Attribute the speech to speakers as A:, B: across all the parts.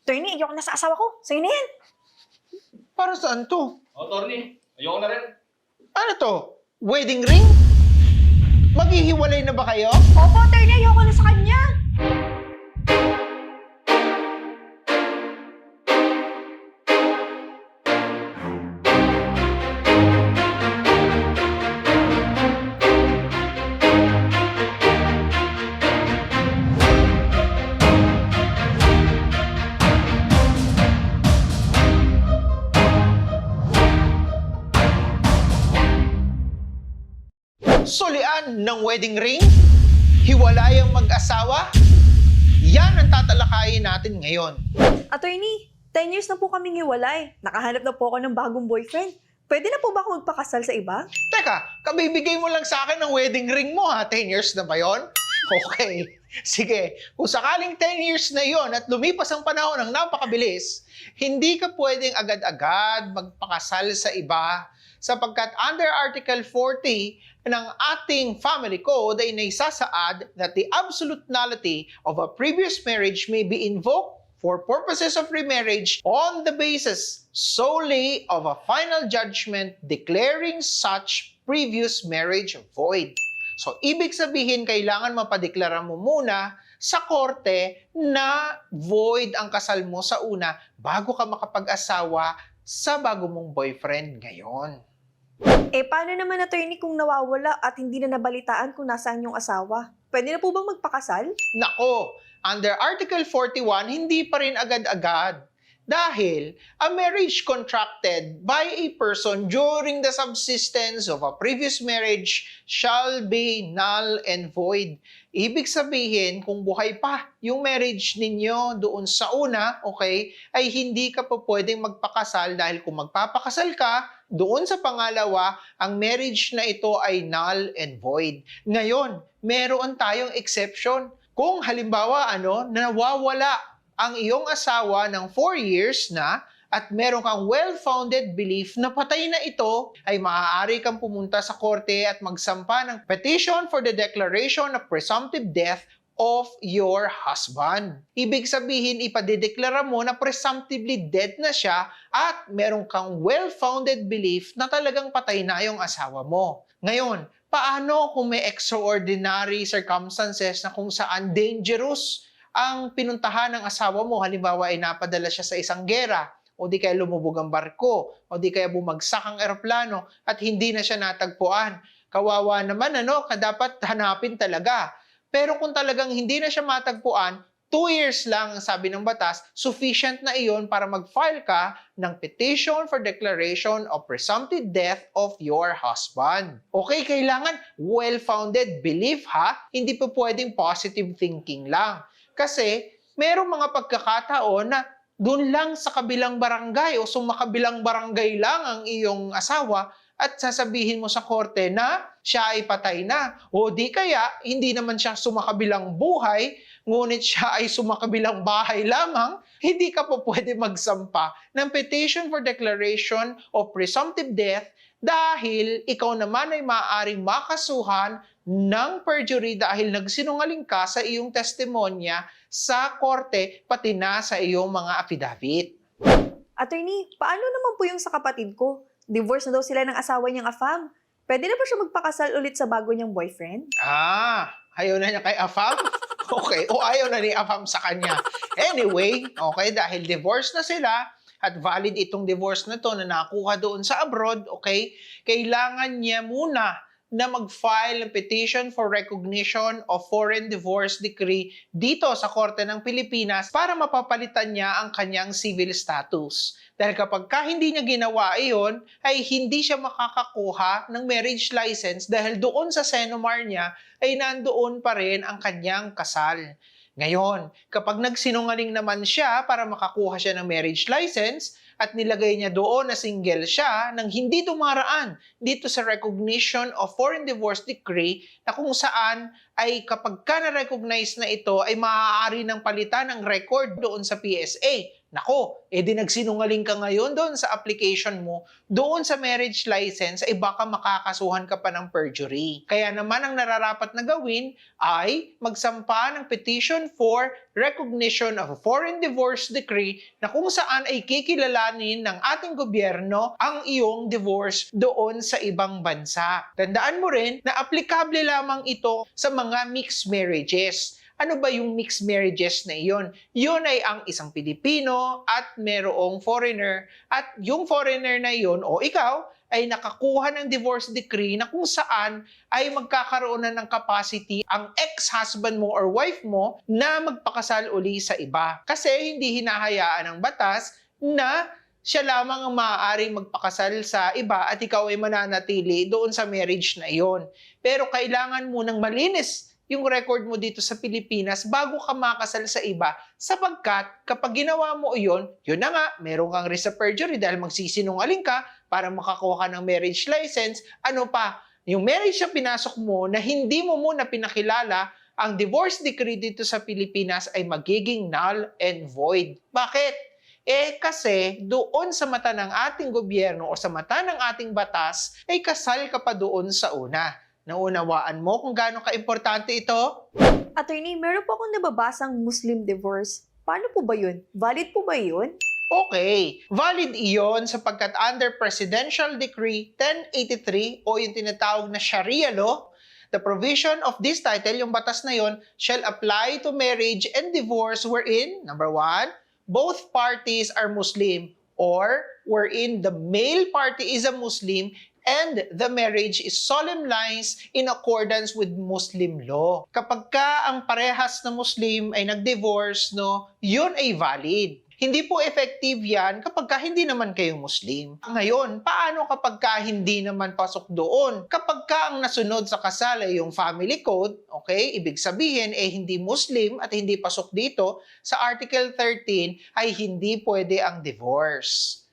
A: Attorney, ayoko na sa asawa ko. Sa'yo na yan.
B: Para saan to?
C: Attorney, ayoko na rin.
B: Ano to? Wedding ring? Maghihiwalay na ba kayo?
A: Opo, attorney, ayoko na sa kanya.
B: Sulian ng wedding ring? Hiwalay ang mag-asawa? Yan ang tatalakayin natin ngayon.
A: Attorney, 10 years na po kaming hiwalay. Nakahanap na po ako ng bagong boyfriend. Pwede na po ba ako magpakasal sa iba?
B: Teka, kabibigay mo lang sa akin ng wedding ring mo ha? 10 years na ba yon? Okay. Sige, kung sakaling 10 years na yon at lumipas ang panahon ng napakabilis, hindi ka pwedeng agad-agad magpakasal sa iba sapagkat under Article 40 ng ating family code ay naisasaad that the absolute nullity of a previous marriage may be invoked for purposes of remarriage on the basis solely of a final judgment declaring such previous marriage void. So, ibig sabihin, kailangan mapadeklara mo muna sa korte na void ang kasal mo sa una bago ka makapag-asawa sa bago mong boyfriend ngayon.
A: Paano naman, attorney, kung nawawala at hindi na nabalitaan kung nasaan yung asawa? Pwede na po bang magpakasal?
B: Nako, under Article 41, hindi pa rin agad-agad. Dahil a marriage contracted by a person during the subsistence of a previous marriage shall be null and void. Ibig sabihin, kung buhay pa yung marriage ninyo doon sa una, okay, ay hindi ka pa pwedeng magpakasal dahil kung magpapakasal ka, doon sa pangalawa, ang marriage na ito ay null and void. Ngayon, meron tayong exception. Kung halimbawa, nawawala ang iyong asawa ng 4 years na at meron kang well-founded belief na patay na ito, ay maaari kang pumunta sa korte at magsampa ng petition for the declaration of presumptive death of your husband. Ibig sabihin, ipadedeklara mo na presumptively dead na siya at meron kang well-founded belief na talagang patay na yung asawa mo. Ngayon, paano kung may extraordinary circumstances na kung saan dangerous ang pinuntahan ng asawa mo? Halimbawa ay napadala siya sa isang gera, o di kaya lumubog ang barko, o di kaya bumagsak ang eroplano at hindi na siya natagpuan. Kawawa naman, dapat hanapin talaga. Pero kung talagang hindi na siya matagpuan, 2 years lang ang sabi ng batas, sufficient na iyon para mag-file ka ng petition for declaration of presumptive death of your husband. Okay, kailangan well-founded belief ha, hindi pa pwedeng positive thinking lang. Kasi merong mga pagkakataon na doon lang sa kabilang barangay o sumakabilang barangay lang ang iyong asawa at sasabihin mo sa korte na siya ay patay na. O di kaya, hindi naman siya sumakabilang buhay, ngunit siya ay sumakabilang bahay lamang, hindi ka po pwede magsampa ng petition for declaration of presumptive death dahil ikaw naman ay maaaring makasuhan ng perjury dahil nagsinungaling ka sa iyong testimonya sa korte pati na sa iyong mga affidavit.
A: Attorney, paano naman po yung sa kapatid ko? Divorce na daw sila ng asawa niyang afam. Pwede na ba siya magpakasal ulit sa bago niyang boyfriend?
B: Ayaw na niya kay Afam? Okay, o ayaw na ni Afam sa kanya. Anyway, okay, dahil divorce na sila, at valid itong divorce na to na nakuha doon sa abroad, okay, kailangan niya muna na mag-file ng petition for recognition of foreign divorce decree dito sa Korte ng Pilipinas para mapapalitan niya ang kanyang civil status. Dahil kapag hindi niya ginawa iyon, ay hindi siya makakakuha ng marriage license dahil doon sa Senomar niya ay nandoon pa rin ang kanyang kasal. Ngayon, kapag nagsinungaling naman siya para makakuha siya ng marriage license at nilagay niya doon na single siya nang hindi dumaraan dito sa recognition of foreign divorce decree na kung saan ay kapag ka na-recognize na ito ay maaari ng palitan ng record doon sa PSA. Nako, edi nagsinungaling ka ngayon doon sa application mo, doon sa marriage license, ay baka makakasuhan ka pa ng perjury. Kaya naman ang nararapat na gawin ay magsampa ng petition for recognition of a foreign divorce decree na kung saan ay kikilalanin ng ating gobyerno ang iyong divorce doon sa ibang bansa. Tandaan mo rin na aplikable lamang ito sa mga mixed marriages. Ano ba yung mixed marriages na iyon? Yun ay ang isang Pilipino at merong foreigner at yung foreigner na iyon o ikaw ay nakakuha ng divorce decree na kung saan ay magkakaroon na ng capacity ang ex-husband mo or wife mo na magpakasal uli sa iba. Kasi hindi hinahayaan ng batas na siya lamang ang maaaring magpakasal sa iba at ikaw ay mananatili doon sa marriage na iyon. Pero kailangan mo ng malinis yung record mo dito sa Pilipinas bago ka makasal sa iba sapagkat kapag ginawa mo yun na nga, meron kang risk of perjury dahil magsisinungaling ka para makakuha ka ng marriage license. Ano pa? Yung marriage na pinasok mo na hindi mo muna pinakilala, ang divorce decree dito sa Pilipinas ay magiging null and void. Bakit? Kasi doon sa mata ng ating gobyerno o sa mata ng ating batas ay kasal ka pa doon sa una. Naunawaan mo kung gaano ka-importante ito?
A: Attorney, meron po akong nababasang Muslim divorce. Paano po ba yun? Valid po ba yun?
B: Okay, valid iyon sapagkat under Presidential Decree 1083 o yung tinatawag na Sharia law, the provision of this title, yung batas na yon, shall apply to marriage and divorce wherein, number 1, both parties are Muslim or wherein the male party is a Muslim and the marriage is solemnized in accordance with Muslim law. Kapag ka ang parehas na Muslim ay nag-divorce, yun ay valid. Hindi po effective yan kapag ka hindi naman kayo Muslim. Ngayon, paano kapag ka hindi naman pasok doon? Kapag ka ang nasunod sa kasal ay yung family code, okay, ibig sabihin hindi Muslim at hindi pasok dito, sa Article 13 ay hindi pwede ang divorce.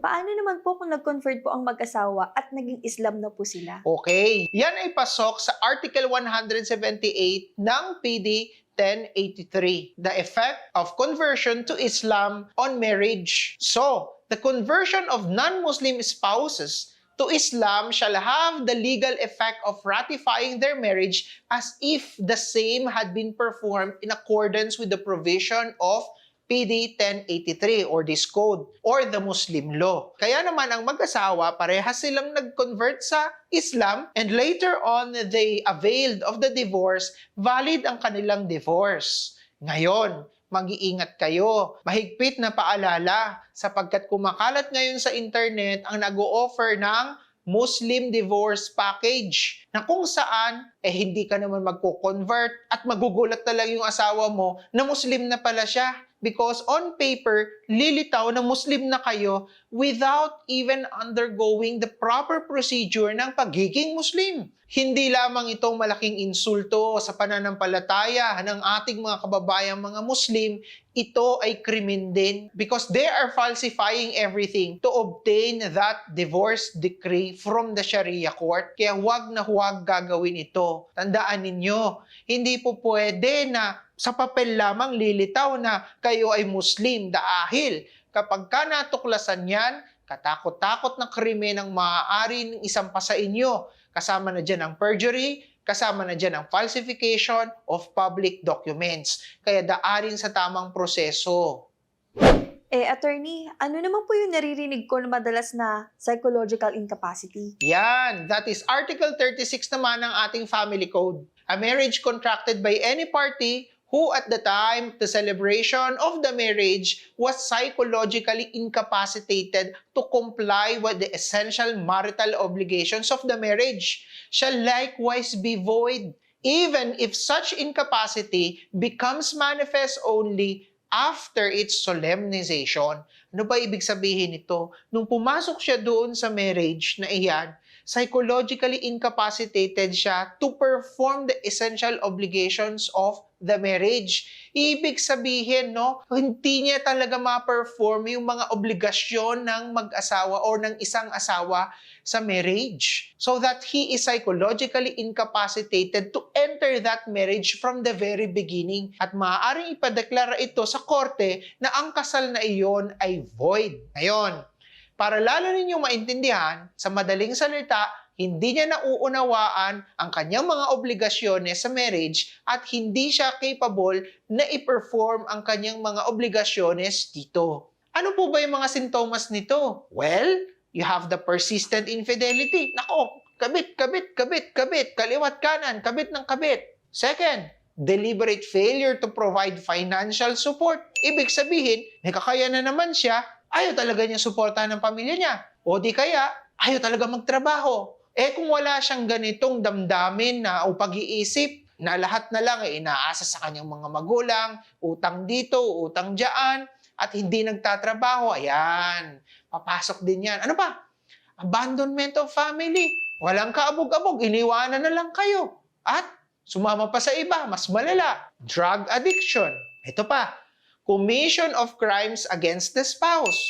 A: Paano naman po kung nag-convert po ang mag-asawa at naging Islam na po sila?
B: Okay, yan ay pasok sa Article 178 ng PD 1083, the effect of conversion to Islam on marriage. So, the conversion of non-Muslim spouses to Islam shall have the legal effect of ratifying their marriage as if the same had been performed in accordance with the provision of PD 1083 or this code or the Muslim law. Kaya naman ang mag-asawa, parehas silang nag-convert sa Islam and later on they availed of the divorce, valid ang kanilang divorce. Ngayon, mag-iingat kayo. Mahigpit na paalala sapagkat kumakalat ngayon sa internet ang nag-o-offer ng Muslim divorce package na kung saan hindi ka naman magko-convert at magugulat na lang yung asawa mo na Muslim na pala siya. Because on paper, lilitaw na Muslim na kayo without even undergoing the proper procedure ng pagiging Muslim. Hindi lamang itong malaking insulto sa pananampalataya ng ating mga kababayang mga Muslim, ito ay krimen din because they are falsifying everything to obtain that divorce decree from the Sharia court. Kaya huwag na huwag gagawin ito. Tandaan ninyo, hindi po pwede na sa papel lamang lilitaw na kayo ay Muslim dahil kapag ka natuklasan yan, katakot-takot na krimen ang maaari ng isang pa sa inyo. Kasama na dyan ang perjury, kasama na dyan ang falsification of public documents. Kaya daarin sa tamang proseso.
A: Attorney, ano naman po yung naririnig ko na madalas na psychological incapacity?
B: Yan, that is Article 36 naman ng ating family code. A marriage contracted by any party who at the time the celebration of the marriage was psychologically incapacitated to comply with the essential marital obligations of the marriage shall likewise be void, even if such incapacity becomes manifest only after its solemnization. Ano ba ibig sabihin nito? Nung pumasok siya doon sa marriage na iyan, psychologically incapacitated siya to perform the essential obligations of the marriage. Ibig sabihin, no, hindi niya talaga ma-perform yung mga obligasyon ng mag-asawa or ng isang asawa sa marriage. So that he is psychologically incapacitated to enter that marriage from the very beginning. At maaaring ipadeklara ito sa korte na ang kasal na iyon ay void. Ngayon, para lalo ninyong maintindihan, sa madaling salita, hindi niya nauunawaan ang kanyang mga obligasyones sa marriage at hindi siya capable na i-perform ang kanyang mga obligasyones dito. Ano po ba yung mga sintomas nito? Well, you have the persistent infidelity. Nako, kabit, kaliwat kanan, kabit ng kabit. Second, deliberate failure to provide financial support. Ibig sabihin, may kakayanan naman siya, ayaw talaga niya suportahan ng pamilya niya. O di kaya, ayaw talaga magtrabaho. Kung wala siyang ganitong damdamin na o pag-iisip na lahat na lang ay inaasa sa kanyang mga magulang, utang dito, utang diyan, at hindi nagtatrabaho, ayan, papasok din yan. Ano pa? Abandonment of family. Walang kaabog-abog, iniwanan na lang kayo. At sumama pa sa iba, mas malala. Drug addiction. Ito pa, commission of crimes against the spouse.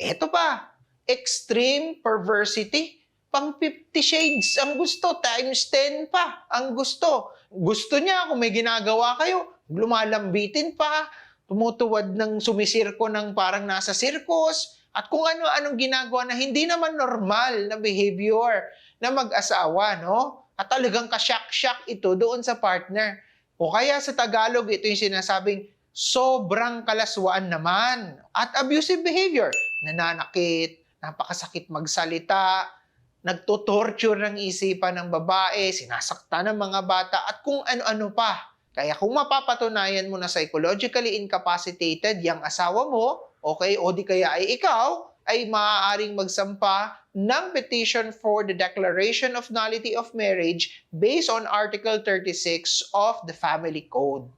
B: Ito pa, extreme perversity. Pang 50 shades ang gusto, times 10 pa ang gusto. Gusto niya kung may ginagawa kayo, lumalambitin pa, tumutuwad ng sumisirko ng parang nasa circus, at kung ano-anong ginagawa na hindi naman normal na behavior na mag-asawa, no? At talagang kasyak-syak ito doon sa partner. O kaya sa Tagalog, ito yung sinasabing sobrang kalaswaan naman. At abusive behavior, nananakit, napakasakit magsalita, nagtotorture ng isipan ng babae, sinasaktan ng mga bata, at kung ano-ano pa. Kaya kung mapapatunayan mo na psychologically incapacitated yung asawa mo, okay, o di kaya ay ikaw, ay maaaring magsampa ng petition for the declaration of nullity of marriage based on Article 36 of the Family Code.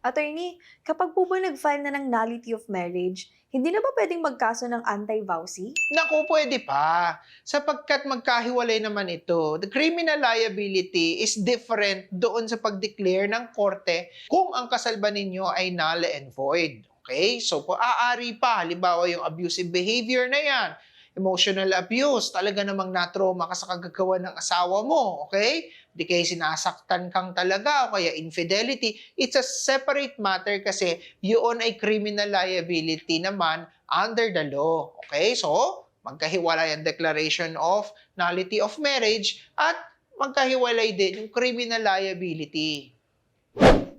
A: Attorney, kapag po ba nag-file na ng nullity of marriage, hindi na ba pwedeng magkaso ng anti-vowsy?
B: Naku, pwede pa. Sapagkat magkahiwalay naman ito. The criminal liability is different doon sa pag-declare ng korte kung ang kasal ba ninyo ay null and void. Okay? So, aari pa. Halimbawa, yung abusive behavior na yan. Emotional abuse. Talaga namang na-trauma ka sa kagagawa ng asawa mo. Okay? Di kaya sinasaktan kang talaga o kaya infidelity. It's a separate matter kasi yun ay criminal liability naman under the law. Okay? So, magkahiwalay ang declaration of nullity of marriage at magkahiwalay din yung criminal liability.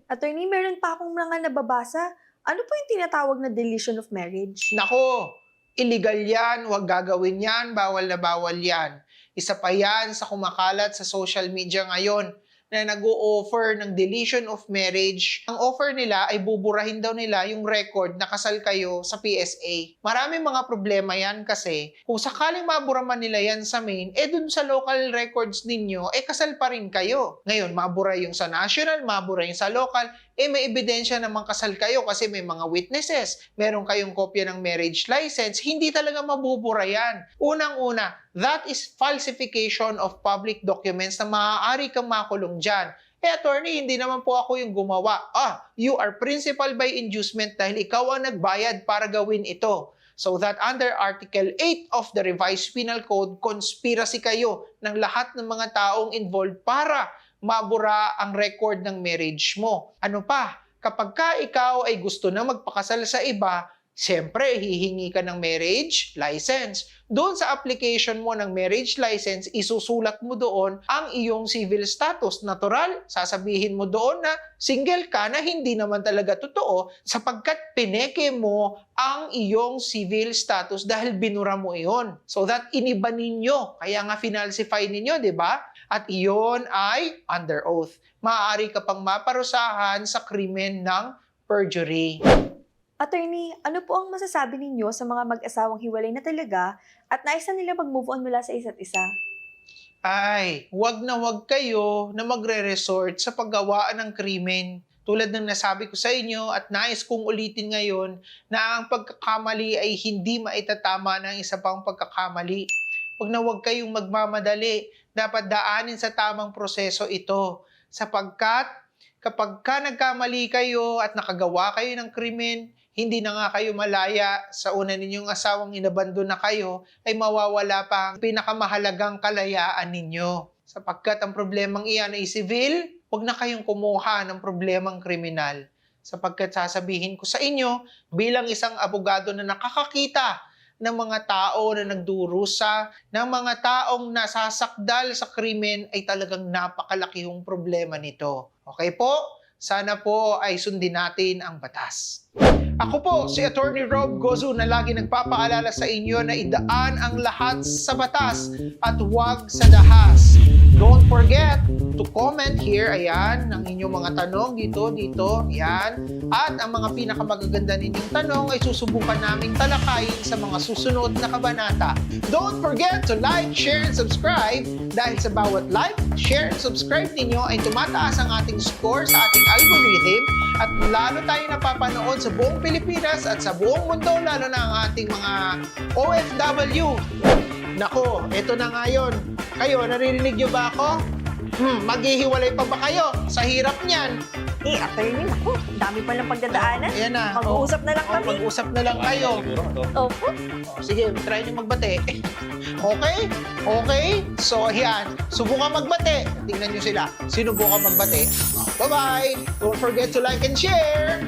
A: Attorney, meron pa akong mga nababasa. Ano po yung tinatawag na deletion of marriage?
B: Nako, illegal yan, huwag gagawin yan, bawal na bawal yan. Isa pa yan sa kumakalat sa social media ngayon na nag-o-offer ng deletion of marriage. Ang offer nila ay buburahin daw nila yung record na kasal kayo sa PSA. Maraming mga problema yan kasi kung sakaling mabura man nila yan sa main, dun sa local records ninyo, kasal pa rin kayo. Ngayon, mabura yung sa national, mabura yung sa local, may ebidensya namang kasal kayo kasi may mga witnesses. Meron kayong kopya ng marriage license, hindi talaga mabubura yan. Unang-una, that is falsification of public documents na maaari kang makulong dyan. Attorney, hindi naman po ako yung gumawa. You are principal by inducement dahil ikaw ang nagbayad para gawin ito. So that under Article 8 of the Revised Penal Code, conspiracy kayo ng lahat ng mga taong involved para mabura ang record ng marriage mo. Ano pa? Kapag ikaw ay gusto na magpakasal sa iba, siyempre, hihingi ka ng marriage license. Doon sa application mo ng marriage license, isusulat mo doon ang iyong civil status. Natural, sasabihin mo doon na single ka na hindi naman talaga totoo sapagkat pineke mo ang iyong civil status dahil binura mo iyon. So that iniba ninyo, kaya nga finalsify ninyo, di ba? At iyon ay under oath. Maaari ka pang maparusahan sa krimen ng perjury.
A: Attorney, ano po ang masasabi ninyo sa mga mag-asawang hiwalay na talaga at nais na nila mag-move on mula sa isa't isa?
B: Wag na wag kayo na magre-resort sa paggawaan ng krimen. Tulad ng nasabi ko sa inyo at nais kong ulitin ngayon na ang pagkakamali ay hindi maitatama ng isa pang pagkakamali. Wag na wag kayong magmamadali. Dapat daanin sa tamang proseso ito sapagkat kapag ka nagkamali kayo at nakagawa kayo ng krimen, hindi na nga kayo malaya sa una ninyong asawang inabandon na kayo, ay mawawala pa ang pinakamahalagang kalayaan ninyo. Sapagkat ang problemang iyan ay civil, huwag na kayong kumuha ng problemang kriminal. Sapagkat sasabihin ko sa inyo, bilang isang abogado na nakakakita ng mga tao na nagdurusa, ng mga taong nasasakdal sa krimen, ay talagang napakalaki yung problema nito. Okay po? Sana po ay sundin natin ang batas. Ako po si Attorney Rob Gozu na lagi nagpapaalala sa inyo na idaan ang lahat sa batas at huwag sa dahas. Don't forget to comment here, ayan, ang inyong mga tanong dito, ayan. At ang mga pinakamagaganda ninyong tanong ay susubukan naming talakayin sa mga susunod na kabanata. Don't forget to like, share, and subscribe dahil sa bawat like, share, and subscribe ninyo ay tumataas ang ating score sa ating algorithm at lalo tayo napapanood sa buong Pilipinas at sa buong mundo, lalo na ang ating mga OFW. Nako, eto na nga yun. Kayo, naririnig nyo ba ako? Maghihiwalay pa ba kayo sa hirap niyan?
A: Attorney, naku, dami pa lang pagdadaanan.
B: Ayan na.
A: Mag-uusap na lang kami.
B: Mag-usap na lang kayo.
A: Opo.
B: Sige, try nyo magbate. Okay? Okay? So, ayan. Subukan magbate. Tingnan nyo sila. Sinubukan magbate. Bye-bye! Don't forget to like and share!